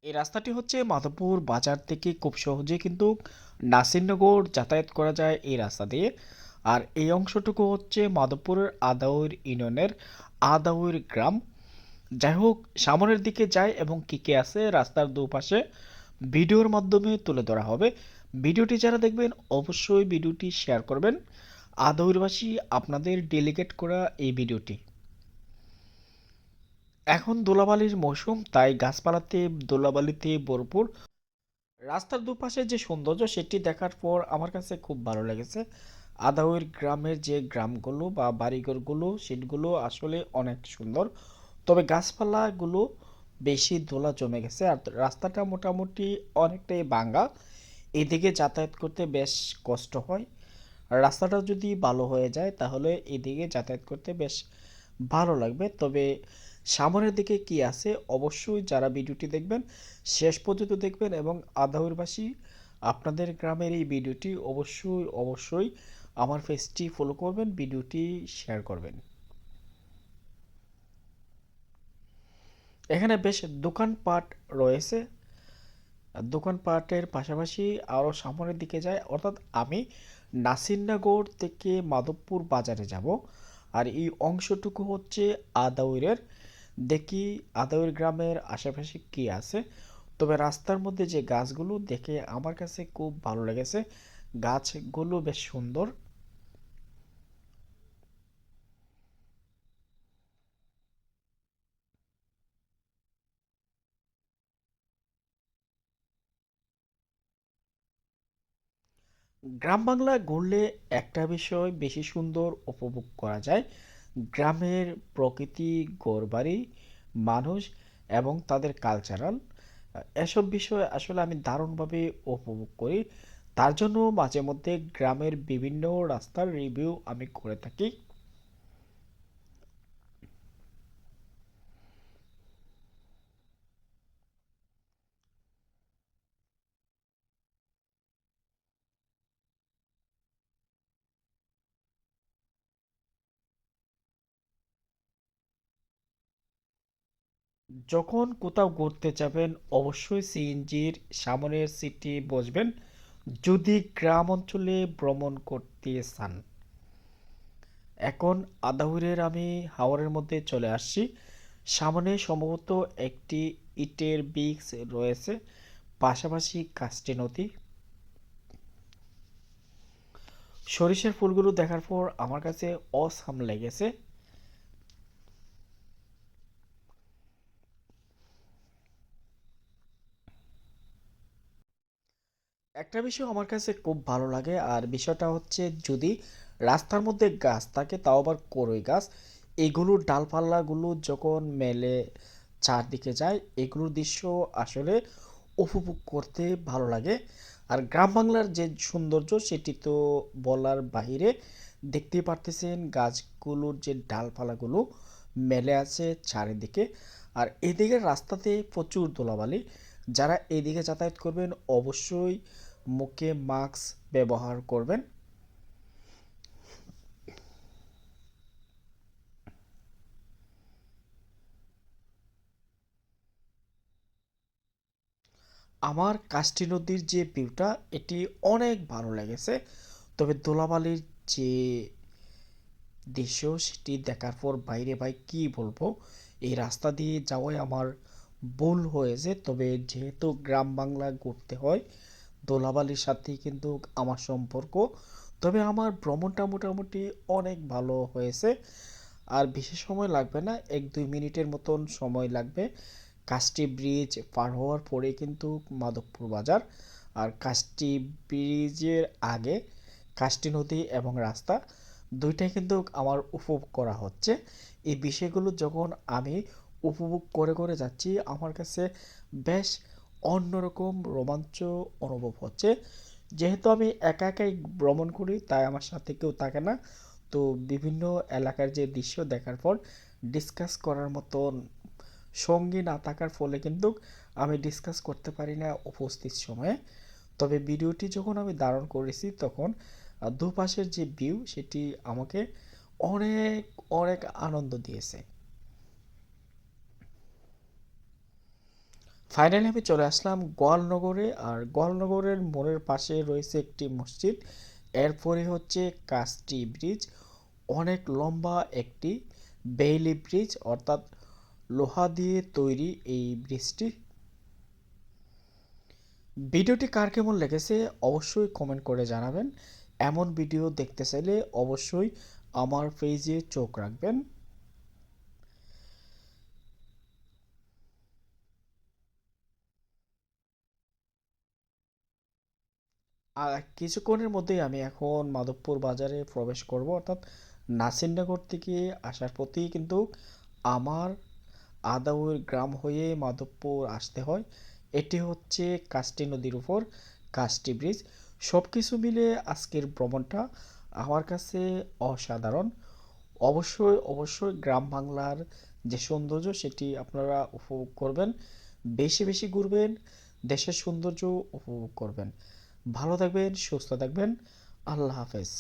এই রাস্তাটি হচ্ছে মাধবপুর বাজার থেকে খুব সহজে কিন্তু নাসিরনগর যাতায়াত করা যায় এই রাস্তা দিয়ে। আর এই অংশটুকু হচ্ছে মাধবপুরের আদাউর ইউনিয়নের আদাউর গ্রাম। যাই হোক, সামনের দিকে যায় এবং কি কি আছে রাস্তার দুপাশে ভিডিওর মাধ্যমে তুলে ধরা হবে। ভিডিওটি যারা দেখবেন অবশ্যই ভিডিওটি শেয়ার করবেন। আদাউরবাসী আপনাদের ডেলিগেট করা এই ভিডিওটি। এখন ধুলাবালির মৌসুম, তাই গাছপালাতে ধুলাবালিতে ভরপুর। রাস্তার দুপাশে যে সৌন্দর্য সেটি দেখার পর আমার কাছে খুব ভালো লেগেছে। আদাউর গ্রামের যে গ্রামগুলো বা বাড়িঘরগুলো সেগুলো আসলে অনেক সুন্দর, তবে গাছপালাগুলো বেশি ধুলা জমে গেছে আর রাস্তাটা মোটামুটি অনেকটাই ভাঙা। এদিকে যাতায়াত করতে বেশ কষ্ট হয়। রাস্তাটা যদি ভালো হয়ে যায় তাহলে এদিকে যাতায়াত করতে বেশ ভালো লাগবে। তবে সামনের দিকে কি আছে অবশ্যই যারা ভিডিওটি দেখবেন শেষ পর্যন্ত দেখবেন, এবং আদাউরবাসী আপনাদের গ্রামের এই ভিডিওটি অবশ্যই অবশ্যই আমার পেজটি ফলো করবেন, ভিডিওটি শেয়ার করবেন। এখানে বেশ দোকানপাট রয়েছে। দোকানপাটের পাশাপাশি আরও সামনের দিকে যায়, অর্থাৎ আমি নাসিরনগর থেকে মাধবপুর বাজারে যাব। আর এই অংশটুকু হচ্ছে আদাউরের। দেখি আদাউর গ্রামের আশেপাশে কি আছে। তবে রাস্তার মধ্যে যে গাছগুলো দেখে আমার কাছে খুব ভালো লেগেছে, গাছগুলো বেশ সুন্দর। গ্রাম বাংলা ঘুরলে একটা বিষয় বেশি সুন্দর উপভোগ করা যায়, গ্রামের প্রকৃতি, ঘরবাড়ি, মানুষ এবং তাদের কালচারাল। এসব বিষয় আসলে আমি দারুণভাবে উপভোগ করি। তার জন্য মাঝে মধ্যে গ্রামের বিভিন্ন রাস্তার রিভিউ আমি করে থাকি। যখন কোথাও ঘুরতে যাবেন অবশ্যই সিএনজির সামনের সিটে বসবেন যদি গ্রাম অঞ্চলে ভ্রমণ করতে চান। এখন আদাহুরের আমি হাওরের মধ্যে চলে আসছি। সামনে সম্ভবত একটি ইটের ব্রিক্স রয়েছে, পাশাপাশি কাস্টি নদী। সরিষার ফুলগুলো দেখার পর আমার কাছে অসাম লেগেছে। একটা বিষয় আমার কাছে খুব ভালো লাগে, আর বিষয়টা হচ্ছে যদি রাস্তার মধ্যে গাছ থাকে তাও আবার করই গাছ, এগুলোর ডালপালাগুলো যখন মেলে চারদিকে যায় এগুলোর দৃশ্য আসলে উপভোগ করতে ভালো লাগে। আর গ্রাম বাংলার যে সৌন্দর্য সেটি তো বলার বাহিরে। দেখতেই পারতেছেন গাছগুলোর যে ডালপালাগুলো মেলে আছে চারিদিকে। আর এদিকে রাস্তাতে প্রচুর ধুলাবালি। যারা এদিকে যাতায়াত করবেন অবশ্যই মুখে মাস্ক ব্যবহার করবেন। আমার কাষ্টি নদীর যে ভিউটা এটি অনেক ভালো লেগেছে। তবে ধুলাবালির যে দৃশ্য সেটি দেখার পর বাইরে ভাই কি বলবো, এই রাস্তা দিয়ে যাওয়াই আমার ভুল হয়েছে। তবে যেহেতু গ্রাম বাংলা ঘুরতে হয় ধুলাবালির সাথেই কিন্তু আমার সম্পর্ক। তবে আমার ভ্রমণটা মোটামুটি অনেক ভালো হয়েছে। আর বেশি সময় লাগবে না, 1-2 মিনিটের মতন সময় লাগবে। কাস্টি ব্রিজ পার হওয়ার পরে কিন্তু মাধবপুর বাজার। আর কাস্টি ব্রিজের আগে কাস্টি নদী এবং রাস্তা দুইটাই কিন্তু আমার উপভোগ করা হচ্ছে। এই বিষয়গুলো যখন আমি উপভোগ করে করে যাচ্ছি আমার কাছে বেশ অন্যরকম রোমাঞ্চ অনুভব হচ্ছে। যেহেতু আমি একা একাই ভ্রমণ করি তাই আমার সাথে কেউ থাকে না, তো বিভিন্ন এলাকার যে দৃশ্য দেখার পর ডিসকাস করার মতন সঙ্গী না থাকার ফলে কিন্তু আমি ডিসকাস করতে পারি না উপস্থিত সময়ে। তবে ভিডিওটি যখন আমি ধারণ করেছি তখন দুপাশের যে ভিউ সেটি আমাকে অনেক অনেক আনন্দ দিয়েছে। ফাইনালি আমি চলে আসলাম গোয়ালনগরে, আর গোয়ালনগরের মোড়ের পাশে রয়েছে একটি মসজিদ। এরপরে হচ্ছে কাস্টি ব্রিজ, অনেক লম্বা একটি বেইলি ব্রিজ, অর্থাৎ লোহা দিয়ে তৈরি এই ব্রিজটি। ভিডিওটি কার কেমন লেগেছে অবশ্যই কমেন্ট করে জানাবেন। এমন ভিডিও দেখতে চাইলে অবশ্যই আমার পেজে চোখ রাখবেন। আর কিছুক্ষণের মধ্যেই আমি এখন মাধবপুর বাজারে প্রবেশ করব, অর্থাৎ নাসিরনগর থেকে আসার পথেই কিন্তু আমার আদাউর গ্রাম হয়ে মাধবপুর আসতে হয়। এটি হচ্ছে কাস্টি নদীর উপর কাস্টি ব্রিজ। সব কিছু মিলে আজকের ভ্রমণটা আমার কাছে অসাধারণ। অবশ্যই অবশ্যই গ্রাম বাংলার যে সৌন্দর্য সেটি আপনারা উপভোগ করবেন, বেশি বেশি ঘুরবেন, দেশের সৌন্দর্য উপভোগ করবেন। ভালো থাকবেন, সুস্থ থাকবেন। আল্লাহ হাফেজ।